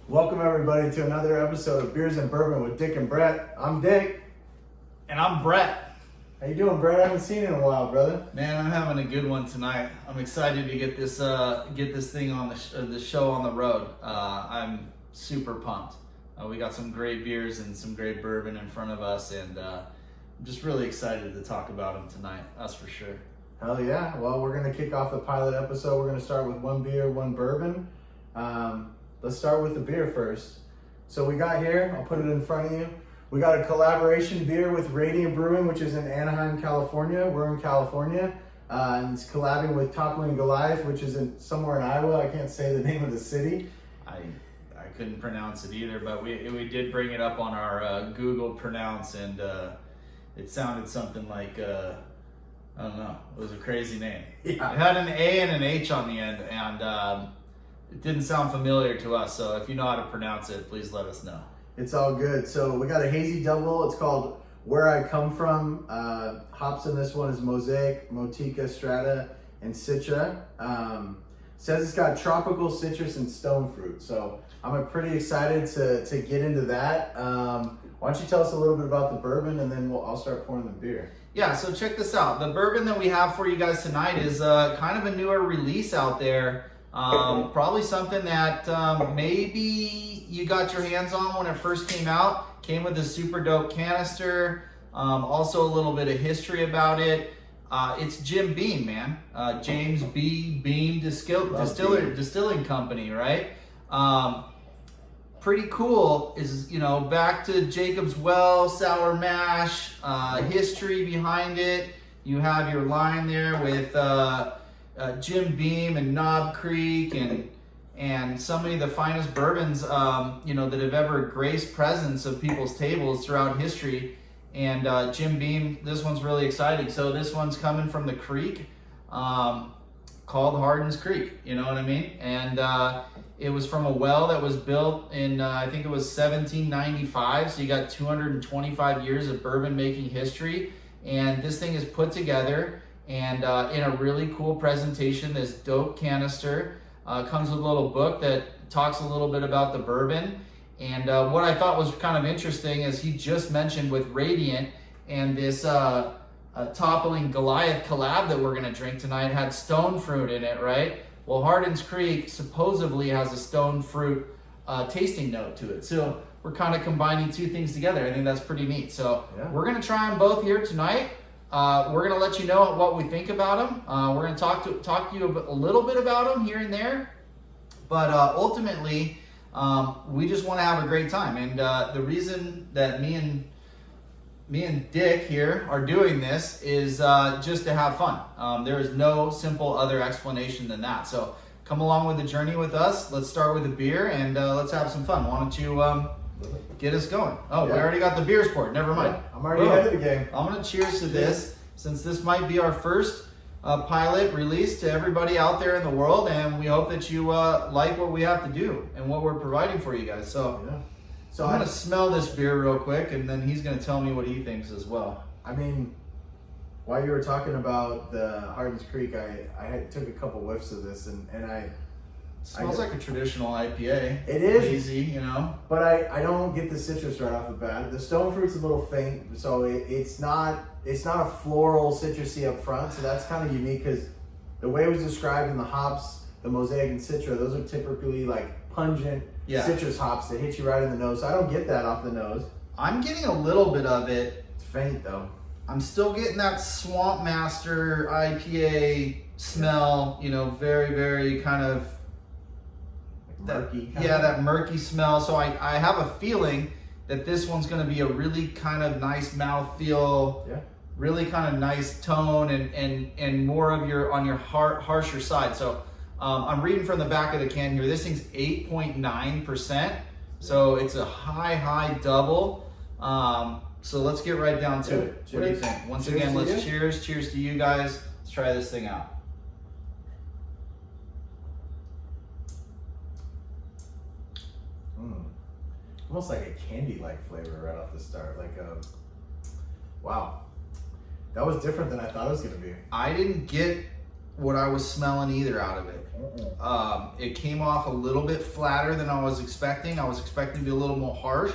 Welcome everybody to another episode of Beers and Bourbon with Dick and Brett. I'm Dick. And I'm Brett. How you doing, Brett? I haven't seen you in a while, brother. Man, I'm having a good one tonight. I'm excited to get this thing on the show on the road. I'm super pumped. We got some great beers and some great bourbon in front of us, and I'm just really excited to talk about them tonight. That's for sure. Hell yeah. Well, we're going to kick off the pilot episode. We're going to start with one beer, one bourbon. Let's start with the beer first. So we got here, I'll put it in front of you. We got a collaboration beer with Radiant Brewing, which is in Anaheim, California. We're in California. And it's collabing with Toppling Goliath, which is somewhere in Iowa. I can't say the name of the city. I couldn't pronounce it either, but we did bring it up on our Google pronounce, and it sounded something like, I don't know, it was a crazy name. Yeah. It had an A and an H on the end, and it didn't sound familiar to us, so if you know how to pronounce it, please let us know. It's all good. So we got a hazy double. It's called Where I Come From. Hops in this one is Mosaic, Motica, Strata, and Citra. Says it's got tropical citrus and stone fruit. So I'm pretty excited to get into that. Why don't you tell us a little bit about the bourbon, and then I'll start pouring the beer. Yeah, so check this out. The bourbon that we have for you guys tonight is kind of a newer release out there. Probably something that maybe you got your hands on when it first came out. Came with a super dope canister. Also a little bit of history about it. It's Jim Beam, man. James B. Beam Distilling Company, right? Pretty cool. Is, you know, back to Jacob's Well, sour mash, history behind it. You have your line there with Jim Beam and Knob Creek and so many of the finest bourbons that have ever graced presence of people's tables throughout history. And Jim Beam, this one's really exciting. So this one's coming from the creek called Hardins Creek, you know what I mean? And it was from a well that was built in I think it was 1795. So you got 225 years of bourbon making history, and this thing is put together and in a really cool presentation. This dope canister comes with a little book that talks a little bit about the bourbon. And what I thought was kind of interesting is he just mentioned with Radiant and this Toppling Goliath collab that we're gonna drink tonight had stone fruit in it, right? Well, Hardins Creek supposedly has a stone fruit tasting note to it. So we're kind of combining two things together. I think that's pretty neat. So yeah, we're gonna try them both here tonight. We're going to let you know what we think about them. We're going to talk to you a little bit about them here and there. But ultimately, we just want to have a great time. And the reason that me and Dick here are doing this is just to have fun. There is no simple other explanation than that. So come along with the journey with us. Let's start with a beer and let's have some fun. Why don't you get us going? Oh, yeah. We already got the beers poured. Never mind. Yeah, I'm already ahead of the game. I'm going to cheers to this, since this might be our first pilot release to everybody out there in the world, and we hope that you like what we have to do and what we're providing for you guys. So, yeah. So I'm going to smell this beer real quick, and then he's going to tell me what he thinks as well. I mean, while you were talking about the Hardins Creek, I took a couple whiffs of this, and it smells like a traditional IPA. It is easy, you know. But I don't get the citrus right off the bat. The stone fruit's a little faint, so it's not a floral citrusy up front. So that's kind of unique because the way it was described in the hops, the Mosaic and Citra, those are typically like pungent citrus hops that hit you right in the nose. So I don't get that off the nose. I'm getting a little bit of it. It's faint though. I'm still getting that Swamp Master IPA smell. You know, very, very kind of murky. That murky smell. So I have a feeling that this one's going to be a really kind of nice mouthfeel, really kind of nice tone, and more of on your harsher side. So I'm reading from the back of the can here. This thing's 8.9%. So it's a high double. So let's get right down to it. Cheers. What do you think? Once again, let's cheers. Cheers to you guys. Let's try this thing out. Almost like a candy-like flavor right off the start. Like wow, that was different than I thought it was gonna be. I didn't get what I was smelling either out of it. It came off a little bit flatter than I was expecting. I was expecting to be a little more harsh.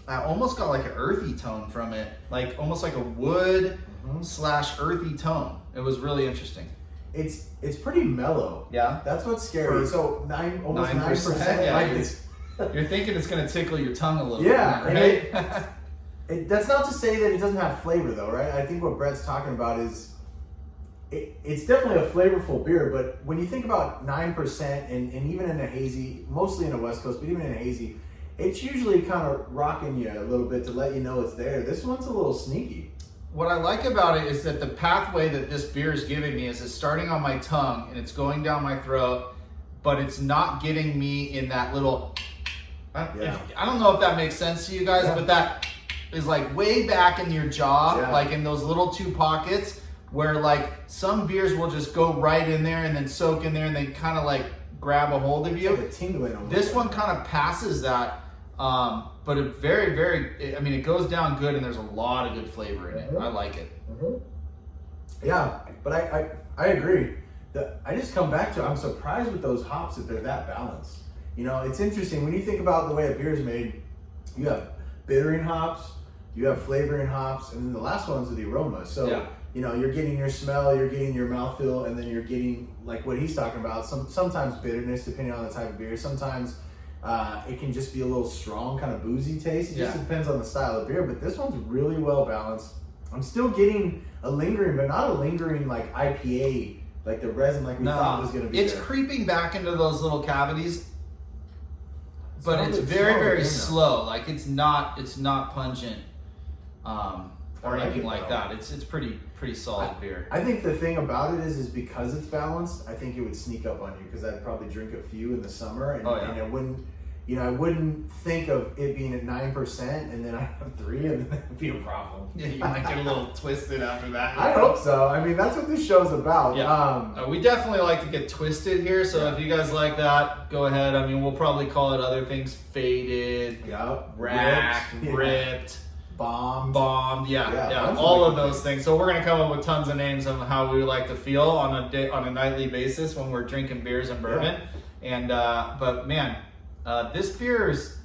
I almost got like an earthy tone from it, like almost like a wood / earthy tone. It was really interesting. It's pretty mellow. Yeah, that's what's scary. So almost 9%. Yeah, like you're thinking it's gonna tickle your tongue a little bit. Yeah, right. That's not to say that it doesn't have flavor, though, right? I think what Brett's talking about is it's definitely a flavorful beer, but when you think about 9% and even in a hazy, mostly in a West Coast, but even in a hazy, it's usually kind of rocking you a little bit to let you know it's there. This one's a little sneaky. What I like about it is that the pathway that this beer is giving me is it's starting on my tongue and it's going down my throat, but it's not getting me in that little, I don't know if that makes sense to you guys, but that is like way back in your jaw, like in those little two pockets where like some beers will just go right in there and then soak in there and then kind of like grab a hold of you. Like a tingling. This one kind of passes that. But it very, I mean, it goes down good and there's a lot of good flavor in it. I like it. Yeah, but I agree. I just come back to, I'm surprised with those hops that they're that balanced. You know, it's interesting when you think about the way a beer is made, you have bittering hops, you have flavoring hops, and then the last ones are the aromas. So, you know, you're getting your smell, you're getting your mouthfeel, and then you're getting, like what he's talking about, sometimes bitterness depending on the type of beer. Sometimes it can just be a little strong, kind of boozy taste. It just depends on the style of beer, but this one's really well balanced. I'm still getting a lingering, but not a lingering like IPA, like the resin like we thought was going to be. It's creeping back into those little cavities, but it's very slow. Like it's not pungent or anything like that. It's pretty solid beer. I think the thing about it is because it's balanced, I think it would sneak up on you because I'd probably drink a few in the summer and, and it wouldn't. You know, I wouldn't think of it being at 9% and then I have 3 and then that would be a problem. Yeah, you might get a little twisted after that. I hope so. I mean, that's what this show's about. Yeah. We definitely like to get twisted here, so if you guys like that, go ahead. I mean, we'll probably call it other things: faded, racked, ripped, bombed, all of those things. So we're gonna come up with tons of names of how we like to feel on a nightly basis when we're drinking beers and bourbon. And but man. This beer is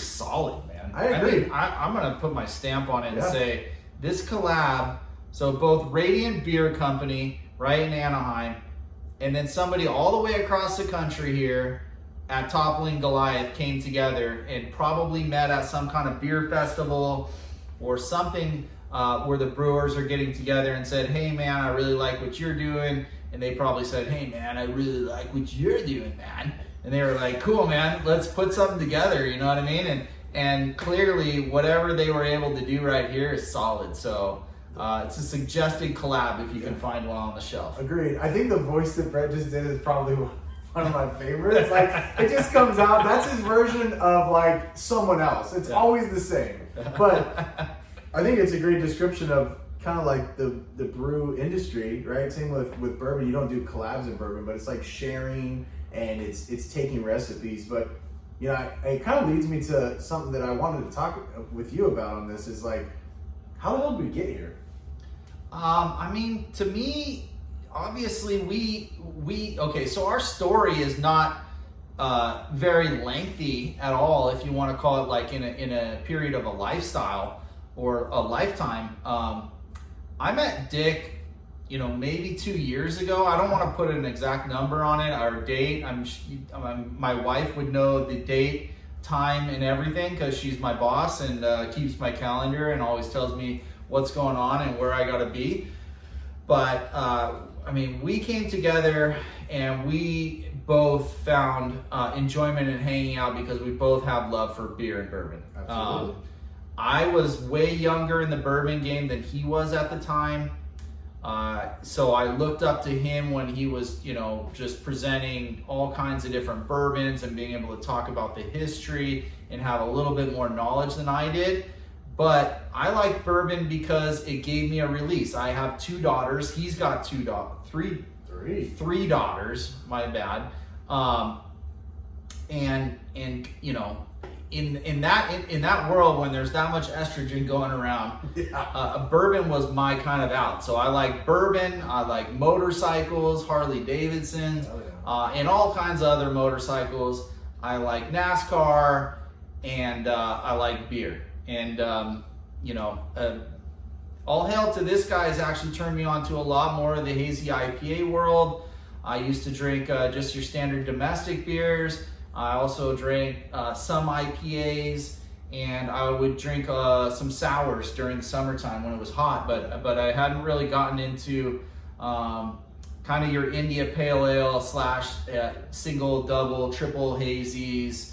solid, man. I agree. I'm gonna put my stamp on it and say this collab. So both Radiant Beer Company, right in Anaheim, and then somebody all the way across the country here at Toppling Goliath came together and probably met at some kind of beer festival or something where the brewers are getting together and said, "Hey, man, I really like what you're doing," and they probably said, "Hey, man, I really like what you're doing, man." And they were like, "Cool, man, let's put something together," you know what I mean? And clearly, whatever they were able to do right here is solid. So it's a suggested collab if you can find one on the shelf. Agreed. I think the voice that Brett just did is probably one of my favorites. Like, it just comes out. That's his version of like someone else. It's always the same. But I think it's a great description of kind of like the brew industry, right? Same with bourbon. You don't do collabs in bourbon, but it's like sharing. And it's taking recipes, but you know, it kind of leads me to something that I wanted to talk with you about on this. Is like, how the hell did we get here? I mean, to me, obviously we okay. So our story is not very lengthy at all, if you want to call it like in a period of a lifestyle or a lifetime. I met Dick, you know, maybe 2 years ago. I don't want to put an exact number on it or date. My wife would know the date, time, and everything because she's my boss and keeps my calendar and always tells me what's going on and where I got to be. But I mean, we came together and we both found enjoyment in hanging out because we both have love for beer and bourbon. Absolutely. I was way younger in the bourbon game than he was at the time. So I looked up to him when he was, you know, just presenting all kinds of different bourbons and being able to talk about the history and have a little bit more knowledge than I did. But I like bourbon because it gave me a release. I have 2 daughters. He's got three daughters. My bad. And you know, in that world when there's that much estrogen going around, a bourbon was my kind of out. So I like bourbon. I like motorcycles, Harley Davidsons. and all kinds of other motorcycles. I like NASCAR, and I like beer. And all hail to this guy has actually turned me on to a lot more of the hazy IPA world. I used to drink just your standard domestic beers. I also drank some IPAs, and I would drink some sours during the summertime when it was hot, but I hadn't really gotten into kind of your India Pale Ale / single, double, triple hazies,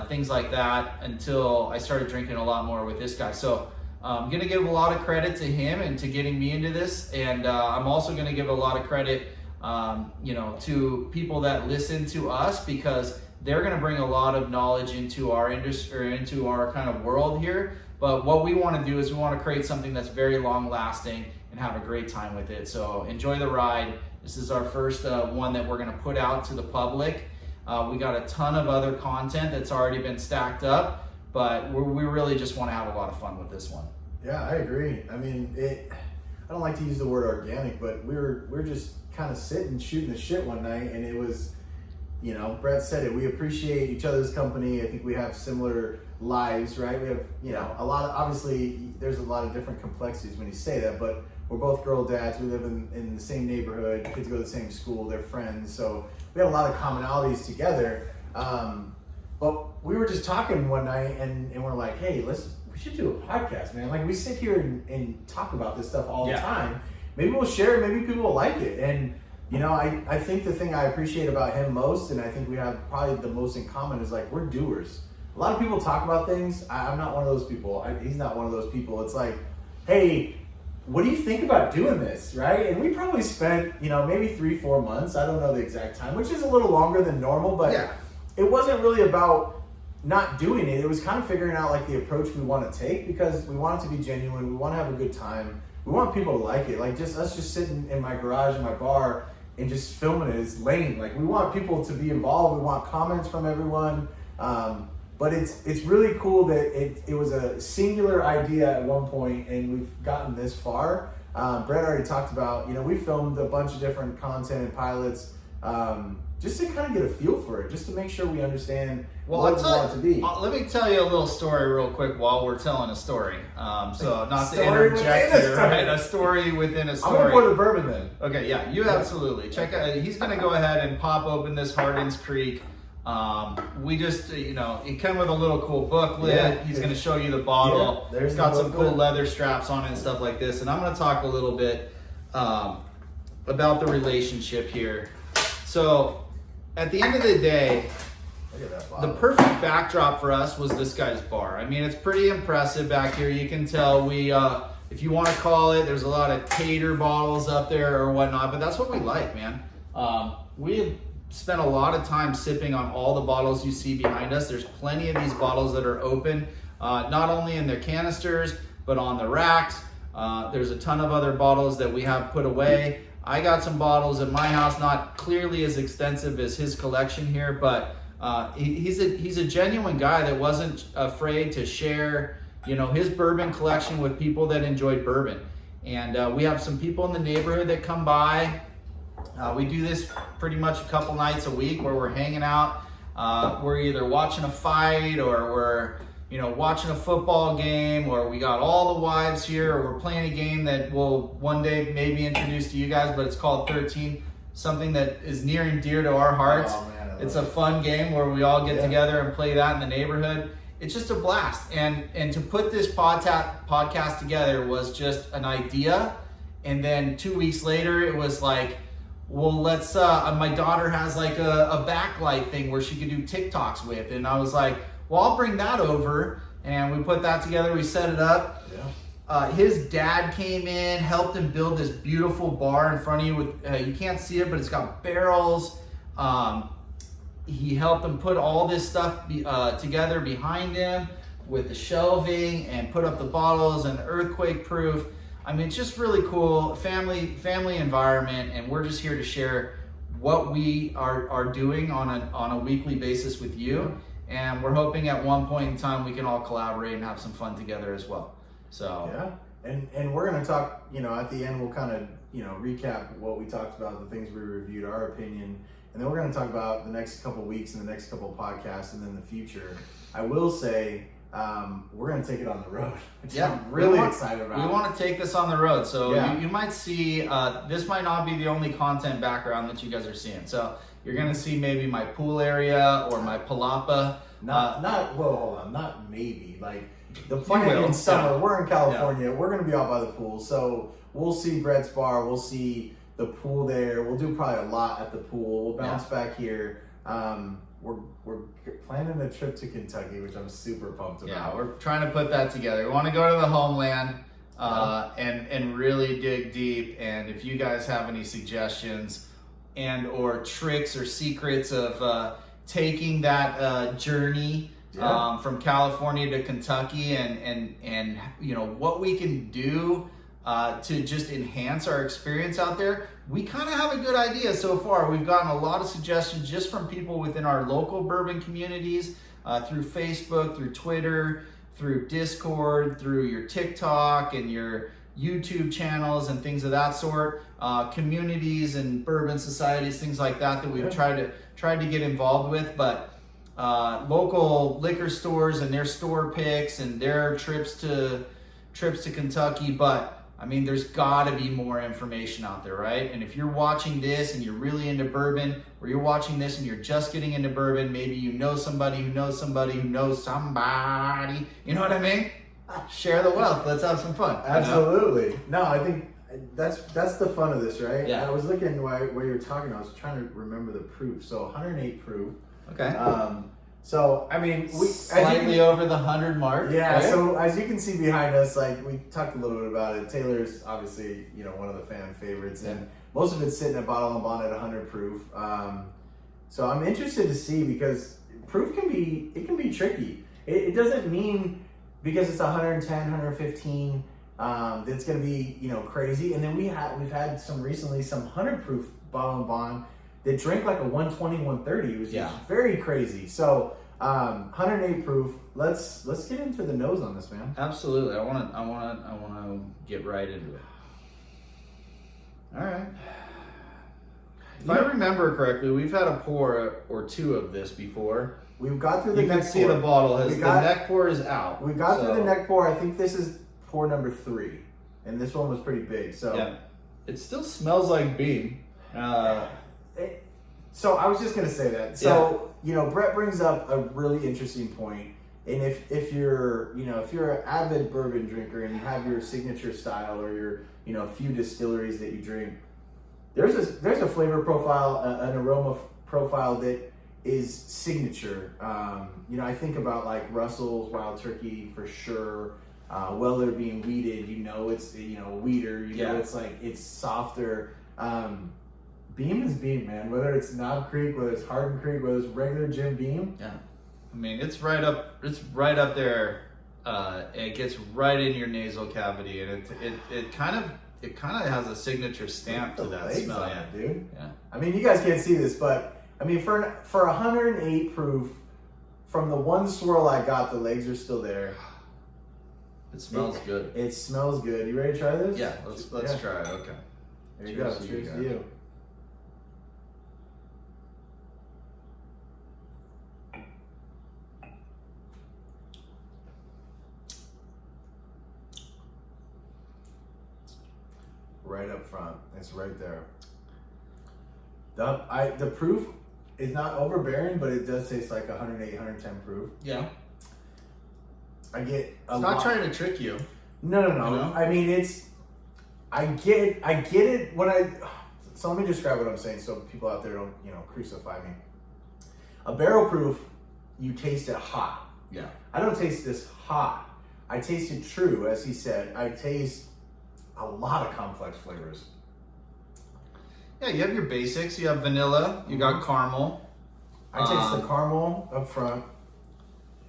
things like that, until I started drinking a lot more with this guy. So I'm gonna give a lot of credit to him and to getting me into this, and I'm also gonna give a lot of credit to people that listen to us, because they're going to bring a lot of knowledge into our industry, or into our kind of world here. But what we want to do is we want to create something that's very long lasting and have a great time with it. So enjoy the ride. This is our first one that we're going to put out to the public. We got a ton of other content that's already been stacked up, but we really just want to have a lot of fun with this one. Yeah, I agree. I mean, I don't like to use the word organic, but we're just kind of sitting, shooting the shit one night, and it was, Brett said it, we appreciate each other's company. I think we have similar lives, right? We have, a lot of, obviously there's a lot of different complexities when you say that, but we're both girl dads. We live in the same neighborhood. Kids go to the same school. They're friends. So we have a lot of commonalities together. But we were just talking one night, and we're like, hey, we should do a podcast, man. Like, we sit here and talk about this stuff all the time. Maybe we'll share it. Maybe people will like it. And I think the thing I appreciate about him most, and I think we have probably the most in common, is like, we're doers. A lot of people talk about things. I'm not one of those people. He's not one of those people. It's like, hey, what do you think about doing this, right? And we probably spent, maybe 3-4 months. I don't know the exact time, which is a little longer than normal, but it wasn't really about not doing it. It was kind of figuring out like the approach we want to take, because we want it to be genuine. We want to have a good time. We want people to like it. Like, just us just sitting in my garage, in my bar, and just filming it is lame. Like, we want people to be involved. We want comments from everyone. But it's really cool that it was a singular idea at one point, and we've gotten this far. Brett already talked about, we filmed a bunch of different content and pilots, just to kind of get a feel for it, just to make sure we understand what we want it to be. Let me tell you a little story real quick while we're telling a story. So not to interject here, right? A story within a story. I'm going to pour the bourbon then. Okay, yeah, you absolutely. Check out, he's going to go ahead and pop open this Hardins Creek. We just, it came with a little cool booklet. Yeah, he's going to show you the bottle. Yeah, it's got some cool leather straps on it and stuff like this. And I'm going to talk a little bit about the relationship here. So, at the end of the day, the perfect backdrop for us was this guy's bar. I mean, it's pretty impressive back here. You can tell if you want to call it, there's a lot of tater bottles up there or whatnot, but that's what we like, man. We have spent a lot of time sipping on all the bottles you see behind us. There's plenty of these bottles that are open, not only in their canisters, but on the racks. There's a ton of other bottles that we have put away. I got some bottles at my house, not clearly as extensive as his collection here, but he's a genuine guy that wasn't afraid to share, his bourbon collection with people that enjoyed bourbon. And we have some people in the neighborhood that come by. We do this pretty much a couple nights a week where we're hanging out. We're either watching a fight, or we're watching a football game, or we got all the wives here, or we're playing a game that we'll one day maybe introduce to you guys, but it's called 13, something that is near and dear to our hearts. Oh, man, it's a fun game where we all get together and play that in the neighborhood. It's just a blast. And to put this podcast together was just an idea. And then 2 weeks later, it was like, well, let's, my daughter has like a backlight thing where she can do TikToks with. And I was like, well, I'll bring that over, and we put that together. We set it up. Yeah. His dad came in, helped him build this beautiful bar in front of you. With you can't see it, but it's got barrels. He helped him put all this stuff together behind him with the shelving, and put up the bottles and earthquake proof. I mean, it's just really cool, family environment, and we're just here to share what we are doing on a weekly basis with you. And we're hoping at one point in time we can all collaborate and have some fun together as well. So yeah, and we're gonna talk. At the end we'll kind of recap what we talked about, the things we reviewed, our opinion, and then we're going to talk about the next couple weeks and the next couple podcasts and then the future. I will say we're going to take it on the road, which I'm really excited about. We want to take this on the road. So Yeah. you might see, this might not be the only content background that you guys are seeing. So you're going to see maybe my pool area or my palapa. Not maybe. Like the plan in summer, we're in California, we're going to be out by the pool. So we'll see Brett's Bar, we'll see the pool there. We'll do probably a lot at the pool. We'll bounce back here. We're planning a trip to Kentucky, which I'm super pumped about. Yeah, we're trying to put that together. We want to go to the homeland and really dig deep. And if you guys have any suggestions and or tricks or secrets of taking that journey from California to Kentucky and you know what we can do to just enhance our experience out there, we kind of have a good idea so far. We've gotten a lot of suggestions just from people within our local bourbon communities, through Facebook, through Twitter, through Discord, through your TikTok and your YouTube channels and things of that sort, communities and bourbon societies, things like that we've tried to get involved with. But local liquor stores and their store picks and their trips to Kentucky. But I mean, there's got to be more information out there, right? And if you're watching this and you're really into bourbon, or you're watching this and you're just getting into bourbon, maybe you know somebody who knows somebody who knows somebody, you know what I mean? Share the wealth. Let's have some fun. Absolutely. You know? No, I think that's the fun of this, right? Yeah. I was looking while you were talking, I was trying to remember the proof. So 108 proof. Okay. So, I mean, slightly over the 100 mark. Yeah, right? So as you can see behind us, like we talked a little bit about it, Taylor's obviously, you know, one of the fan favorites, and most of it's sitting at Bottle and Bond at 100 proof. So I'm interested to see, because proof can be tricky. It doesn't mean because it's 110, 115, that's going to be, you know, crazy. And then we've had some 100 proof Bottle and Bond that drank like a 120, 130. It was just very crazy. So 108 proof. Let's get into the nose on this, man. Absolutely. I want to get right into it. All right. If I remember correctly, we've had a pour or two of this before. We've got through the neck pour. You can see the bottle the neck pour is out. We got through the neck pour. I think this is pour number 3, and this one was pretty big. So yeah, it still smells like bean. So I was just gonna say that. So you know, Brett brings up a really interesting point. And if you're an avid bourbon drinker and you have your signature style or your few distilleries that you drink, there's a flavor profile, an aroma profile that is signature. I think about like Russell's Wild Turkey for sure. Weller being weeded, it's weeder, it's like it's softer. Beam is Beam, man. Whether it's Knob Creek, whether it's Hardin Creek, whether it's regular Jim Beam. Yeah, I mean it's right up there. It gets right in your nasal cavity, and it kind of has a signature stamp to that smell, dude. Yeah. I mean, you guys can't see this, but I mean for 108 proof, from the one swirl I got, the legs are still there. It smells good. It smells good. You ready to try this? Yeah, let's try it. Okay. There you go. Cheers to you. Right up front. It's right there. The proof is not overbearing, but it does taste like 108, 110 proof. Yeah. I get a lot. It's not trying to trick you. No. You know? I mean, I get it when so let me describe what I'm saying so people out there don't, crucify me. A barrel proof, you taste it hot. Yeah. I don't taste this hot. I taste it true, as he said. I taste a lot of complex flavors. Yeah, you have your basics. You have vanilla. You got caramel. I taste the caramel up front.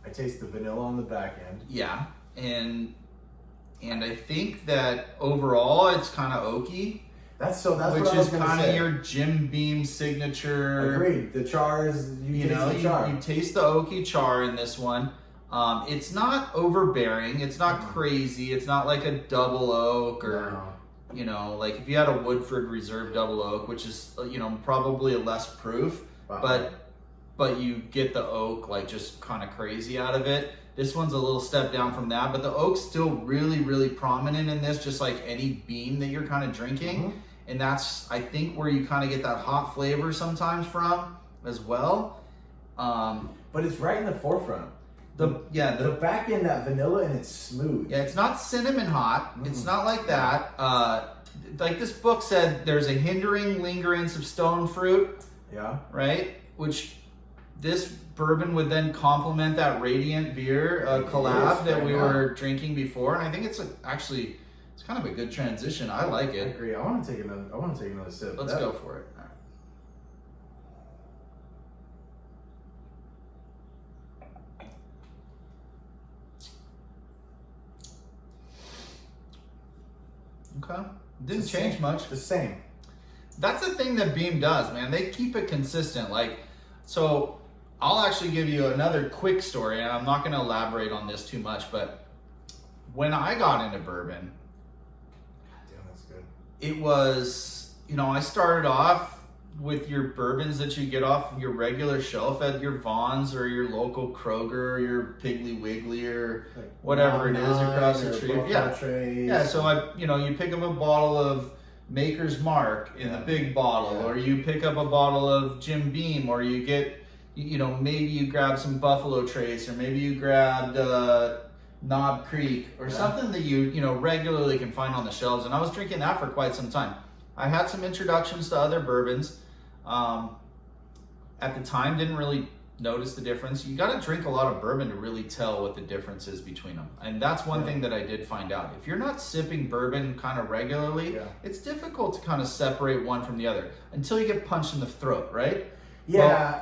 I taste the vanilla on the back end. Yeah, and I think that overall it's kind of oaky. That's which is kind of your Jim Beam signature. Agreed. The chars, you taste the oaky char in this one. It's not overbearing. It's not crazy. It's not like a double oak or you know, like if you had a Woodford Reserve Double Oak, which is, you know, probably a less proof, but you get the oak like just kind of crazy out of it. This one's a little step down from that, but the oak's still really, really prominent in this, just like any bean that you're kind of drinking. And that's, I think, where you kind of get that hot flavor sometimes from as well. But it's right in the forefront. The back end, that vanilla, and it's smooth. Yeah, it's not cinnamon hot. It's not like that. Like this book said, there's a hindering lingerance of stone fruit. Yeah. Right? Which this bourbon would then complement that Radiant beer collab that we were drinking before. And I think it's actually, it's kind of a good transition. I like it. I agree. I want to take another sip. Let's go for it. Okay. Didn't change much. The same. That's the thing that Beam does, man. They keep it consistent. Like, so I'll actually give you another quick story, and I'm not going to elaborate on this too much, but when I got into bourbon, damn, that's good. It was, you know, I started off with your bourbons that you get off your regular shelf at your Vons or your local Kroger or your Piggly Wiggly or like whatever it is across the street. Yeah. So you pick up a bottle of Maker's Mark in the big bottle, or you pick up a bottle of Jim Beam, or you get, you know, maybe you grab some Buffalo Trace, or maybe you grabbed Knob Creek or something that you know regularly can find on the shelves. And I was drinking that for quite some time. I had some introductions to other bourbons. At the time, didn't really notice the difference. You got to drink a lot of bourbon to really tell what the difference is between them. And that's one thing that I did find out. If you're not sipping bourbon kind of regularly, it's difficult to kind of separate one from the other until you get punched in the throat, right? Yeah.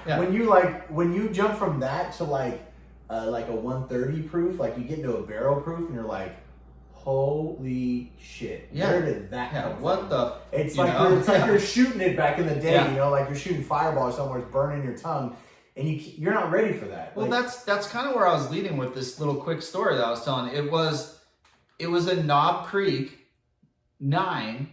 When you jump from that to like a 130 proof, like you get into a barrel proof and you're like, holy shit! Where did that come from? What the? It's like you're shooting it back in the day. You know, like you're shooting fireball somewhere, it's burning your tongue, and you're not ready for that. Well, that's kind of where I was leading with this little quick story that I was telling. It was a Knob Creek 9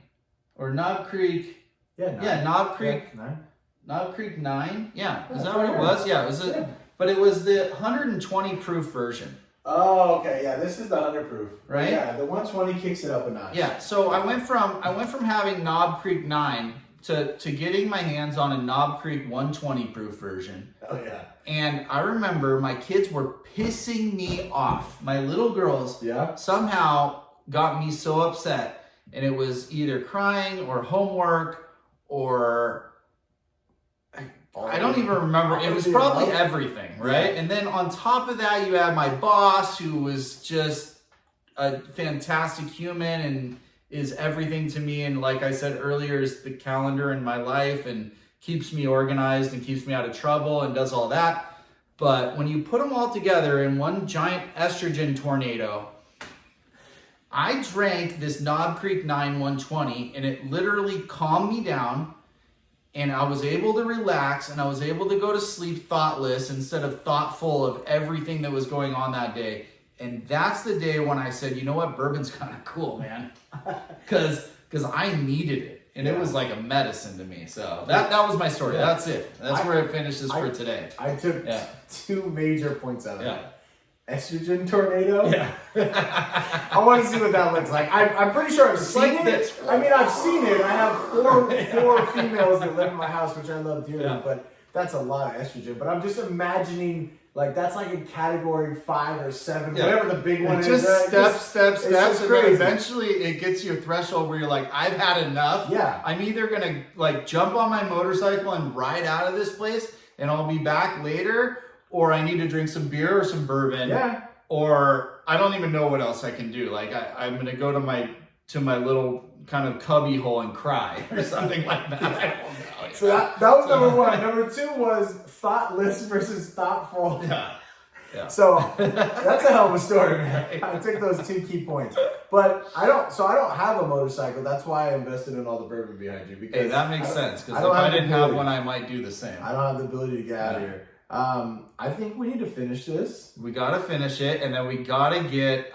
or Knob Creek. Knob Creek 9. Knob Creek 9. Yeah, is that what it was? Yeah, it was but it was the 120 proof version. Oh, okay. Yeah, this is the 100 proof. Right? Yeah, the 120 kicks it up a notch. Yeah, so I went from having Knob Creek 9 to getting my hands on a Knob Creek 120 proof version. Oh, yeah. And I remember my kids were pissing me off. My little girls somehow got me so upset. And it was either crying or homework or... I don't even remember. It was probably everything, right? Yeah. And then on top of that, you had my boss, who was just a fantastic human and is everything to me. And like I said earlier, is the calendar in my life and keeps me organized and keeps me out of trouble and does all that. But when you put them all together in one giant estrogen tornado, I drank this Knob Creek 9 120 and it literally calmed me down. And I was able to relax and I was able to go to sleep thoughtless instead of thoughtful of everything that was going on that day. And that's the day when I said, you know what, bourbon's kind of cool, man. Because I needed it. And it was like a medicine to me. So that was my story. That's it. That's where it finishes for today. I took two major points out of that. Estrogen tornado? Yeah. I want to see what that looks like. I'm pretty sure I've seen it. I mean, I've seen it. I have four females that live in my house, which I love dearly, but that's a lot of estrogen. But I'm just imagining, like, that's like a category 5 or 7, whatever the big one is. Just steps, and then eventually it gets your threshold where you're like, I've had enough. Yeah. I'm either going to, like, jump on my motorcycle and ride out of this place, and I'll be back later, or I need to drink some beer or some bourbon. Yeah. Or I don't even know what else I can do. Like I'm gonna go to my little kind of cubby hole and cry or something like that. I don't know. So that was number 1. Number 2 was thoughtless versus thoughtful. Yeah. So that's a hell of a story, man. I took those 2 key points. But I don't have a motorcycle. That's why I invested in all the bourbon behind you. Because that makes sense. Because if I didn't have one, I might do the same. I don't have the ability to get out of here. I think we need to finish this. We got to finish it, and then we got to get...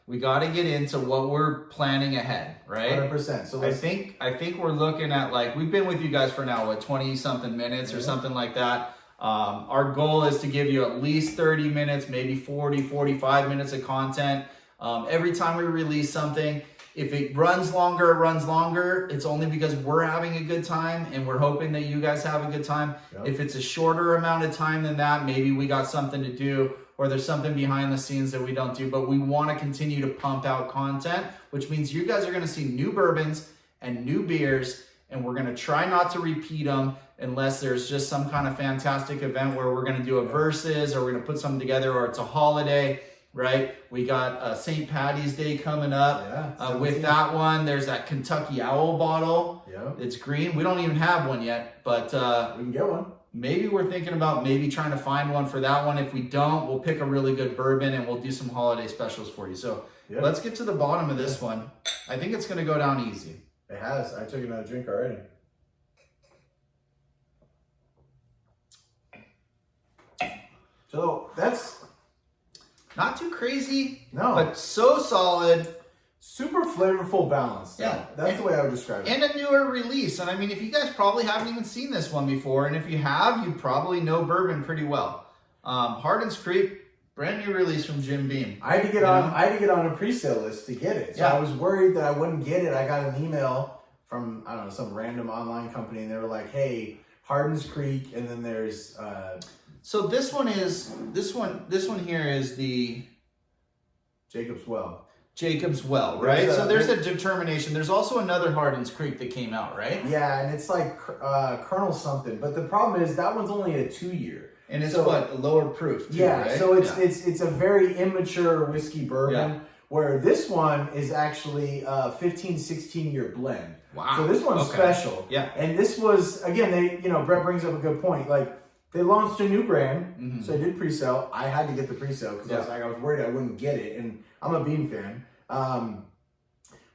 we got to get into what we're planning ahead, right? 100%. So I think we're looking at, like, we've been with you guys for now, what, 20 something minutes or something like that. Our goal is to give you at least 30 minutes, maybe 40, 45 minutes of content. Every time we release something, if it runs longer, it's only because we're having a good time and we're hoping that you guys have a good time. Yep. If it's a shorter amount of time than that, maybe we got something to do or there's something behind the scenes that we don't do, but we want to continue to pump out content, which means you guys are going to see new bourbons and new beers, and we're going to try not to repeat them unless there's just some kind of fantastic event where we're going to do a versus or we're going to put something together, or it's a holiday, right? We got St. Patty's Day coming up. Yeah, with that one, there's that Kentucky Owl bottle. Yeah. It's green. We don't even have one yet, but we can get one. Maybe we're thinking about trying to find one for that one. If we don't, we'll pick a really good bourbon and we'll do some holiday specials for you. So let's get to the bottom of this one. I think it's going to go down easy. It has. I took another drink already. So that's not too crazy, no, but so solid. Super flavorful balance. Yeah. That's the way I would describe it. And a newer release. And I mean, if you guys probably haven't even seen this one before, and if you have, you probably know bourbon pretty well. Hardins Creek, brand new release from Jim Beam. I had to get on a pre-sale list to get it. So I was worried that I wouldn't get it. I got an email from, I don't know, some random online company, and they were like, hey, Hardins Creek, and then there's so this one here is the Jacob's Well. Jacob's Well, right? So there's a determination. There's also another Hardins Creek that came out, right? Yeah, and it's like Colonel something. But the problem is that one's only a 2-year. And it's a lower proof too, yeah, right? So it's a very immature whiskey bourbon, where this one is actually a 15, 16-year blend. Wow. So this one's special. Yeah. And this was, again, Brett brings up a good point. Like, they launched a new brand, so I did pre-sale. I had to get the pre-sale because I was worried I wouldn't get it, and I'm a Beam fan.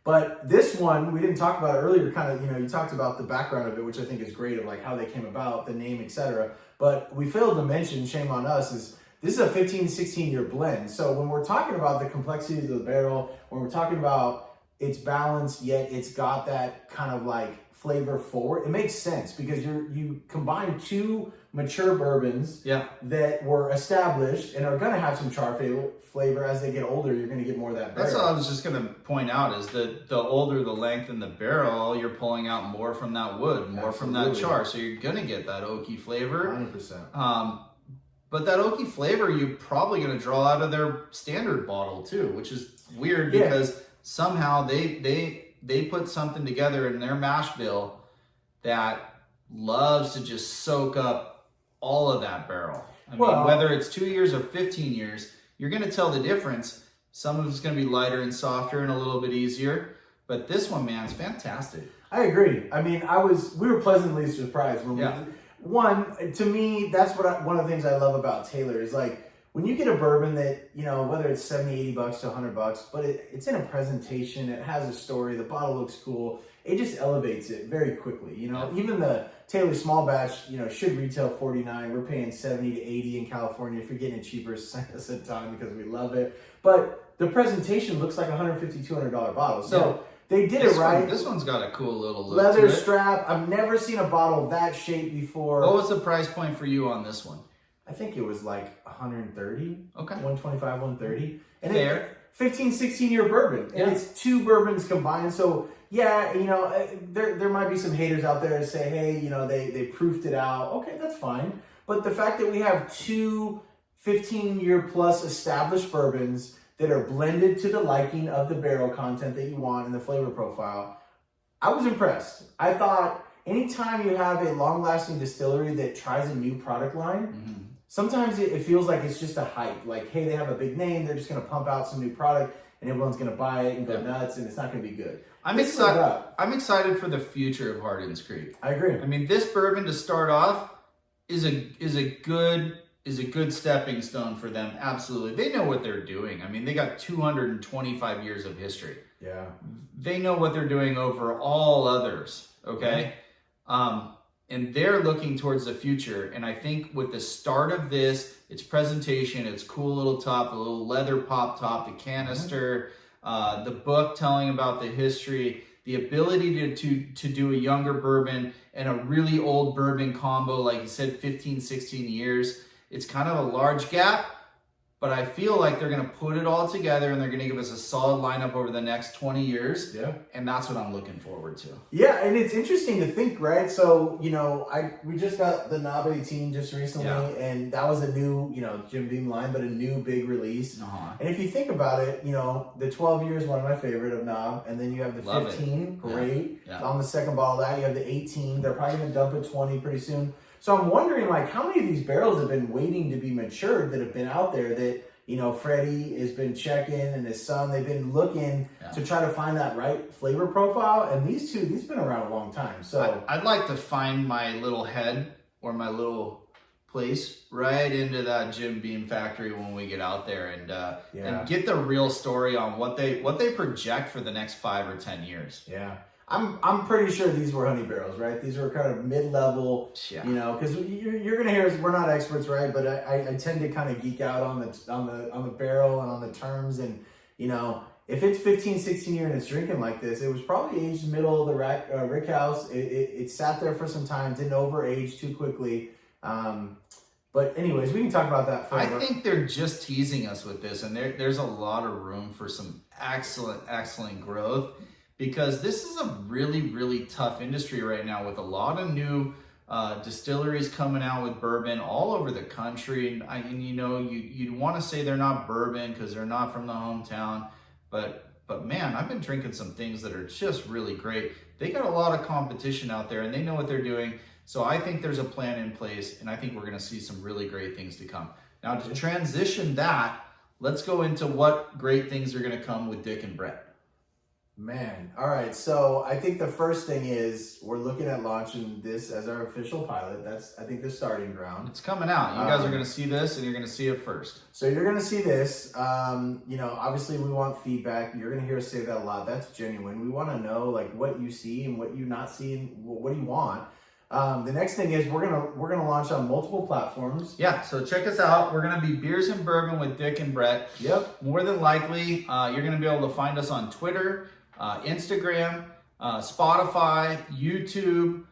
But this one, we didn't talk about it earlier, kind of, you talked about the background of it, which I think is great, of like how they came about, the name, etc. But we failed to mention, shame on us, is this is a 15, 16-year blend. So when we're talking about the complexities of the barrel, when we're talking about it's balanced, yet it's got that kind of like flavor forward, it makes sense because you combine two mature bourbons that were established and are going to have some char flavor. As they get older, you're going to get more of that barrel. That's what I was just going to point out, is that the older the length in the barrel, you're pulling out more from that wood, more from that char. So you're going to get that oaky flavor. 100%. But that oaky flavor, you're probably going to draw out of their standard bottle too, which is weird because somehow they put something together in their mash bill that loves to just soak up all of that barrel. I mean, whether it's 2 years or 15 years, you're going to tell the difference. Some of it's going to be lighter and softer and a little bit easier, but this one, man, is fantastic. I agree. I mean, we were pleasantly surprised when to me, that's one of the things I love about Taylor is like, when you get a bourbon that, whether it's 70, 80 bucks to $100, but it's in a presentation, it has a story, the bottle looks cool, it just elevates it very quickly. Even the Taylor small batch, should retail $49. We're paying $70 to $80 in California. If you're getting it cheaper, send us a ton because we love it. But the presentation looks like a $150, $200 bottle. So they did it right. This one's got a cool little look leather to it. strap. I've never seen a bottle that shape before. What was the price point for you on this one? I think it was like 130. Okay. 125, 130. And fair. 15, 16-year bourbon. And it's two bourbons combined. So, there might be some haters out there that say, hey, they proofed it out. Okay, that's fine. But the fact that we have two 15-year plus established bourbons that are blended to the liking of the barrel content that you want and the flavor profile, I was impressed. I thought anytime you have a long-lasting distillery that tries a new product line, sometimes it feels like it's just a hype. Like, hey, they have a big name, they're just going to pump out some new product, and everyone's going to buy it and go nuts, and it's not going to be good. I'm excited for the future of Hardins Creek. I agree. I mean, this bourbon to start off is a good stepping stone for them. Absolutely. They know what they're doing. I mean, they got 225 years of history. Yeah. They know what they're doing over all others, okay? and they're looking towards the future. And I think with the start of this, its presentation, its cool little top, the little leather pop top, the canister, the book telling about the history, the ability to do a younger bourbon and a really old bourbon combo, like you said, 15, 16 years. It's kind of a large gap, but I feel like they're going to put it all together and they're going to give us a solid lineup over the next 20 years. Yeah. And that's what I'm looking forward to. Yeah, and it's interesting to think, right? So, we just got the Knob 18 just recently, and that was a new, Jim Beam line, but a new big release. And if you think about it, the 12 years, one of my favorite of Knob, and then you have the 15, great. Yeah. On the second bottle of that, you have the 18. They're probably going to dump at 20 pretty soon. So I'm wondering, how many of these barrels have been waiting to be matured that have been out there that, Freddie has been checking and his son, they've been looking to try to find that right flavor profile. And these been around a long time. So I'd like to find my little head or my little place right into that Jim Beam factory when we get out there and get the real story on what they project for the next 5 or 10 years. Yeah. I'm pretty sure these were honey barrels, right? These were kind of mid-level, because you're gonna hear us, we're not experts, right? But I tend to kind of geek out on the barrel and on the terms, and if it's 15, 16 years and it's drinking like this, it was probably aged middle of the rick house. It sat there for some time, didn't overage too quickly. But anyways, we can talk about that further. I think they're just teasing us with this, and there's a lot of room for some excellent growth. Because this is a really, really tough industry right now with a lot of new distilleries coming out with bourbon all over the country. And you'd want to say they're not bourbon because they're not from the hometown. But man, I've been drinking some things that are just really great. They got a lot of competition out there and they know what they're doing. So I think there's a plan in place and I think we're going to see some really great things to come. Now to transition that, let's go into what great things are going to come with Dick and Brett. Man, all right. So I think the first thing is we're looking at launching this as our official pilot. That's, I think, the starting ground. It's coming out. You guys are going to see this, and you're going to see it first. So you're going to see this. Obviously we want feedback. You're going to hear us say that a lot. That's genuine. We want to know what you see and what you not see and what do you want. The next thing is we're gonna launch on multiple platforms. Yeah, so check us out. We're gonna be Beers and Bourbon with Dick and Brett. Yep. More than likely, you're gonna be able to find us on Twitter, Instagram, Spotify, YouTube,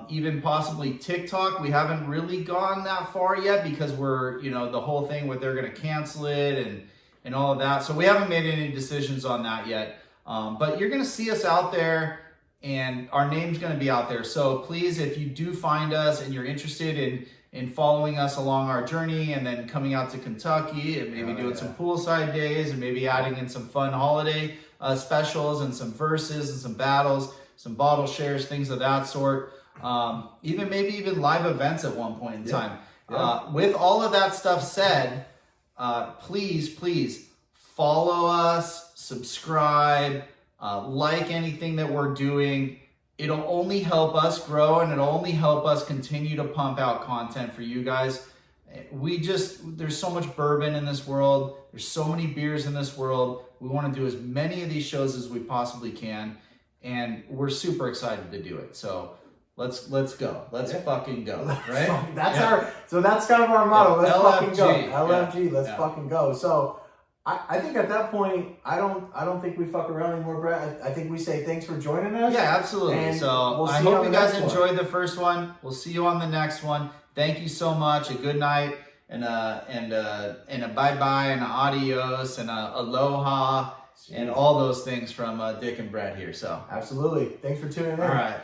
even possibly TikTok. We haven't really gone that far yet because we're, the whole thing with they're gonna cancel it and all of that. So we haven't made any decisions on that yet. But you're gonna see us out there. And our name's going to be out there. So please, if you do find us and you're interested in following us along our journey and then coming out to Kentucky and maybe doing some poolside days and maybe adding in some fun holiday specials and some verses and some battles, some bottle shares, things of that sort. Even live events at one point in time. Yeah. With all of that stuff said, please follow us, subscribe, like anything that we're doing. It'll only help us grow and it'll only help us continue to pump out content for you guys. There's so much bourbon in this world. There's so many beers in this world. We want to do as many of these shows as we possibly can. And we're super excited to do it. So let's go. Let's fucking go. Right? So that's kind of our motto. Let's fucking go. LFG, let's fucking go. So I think at that point, I don't think we fuck around anymore, Brett. I think we say thanks for joining us. Yeah, absolutely. And so I hope you guys enjoyed the first one. We'll see you on the next one. Thank you so much. A good night and a bye-bye and a adios and a aloha and all those things from Dick and Brett here. So absolutely. Thanks for tuning in. All right.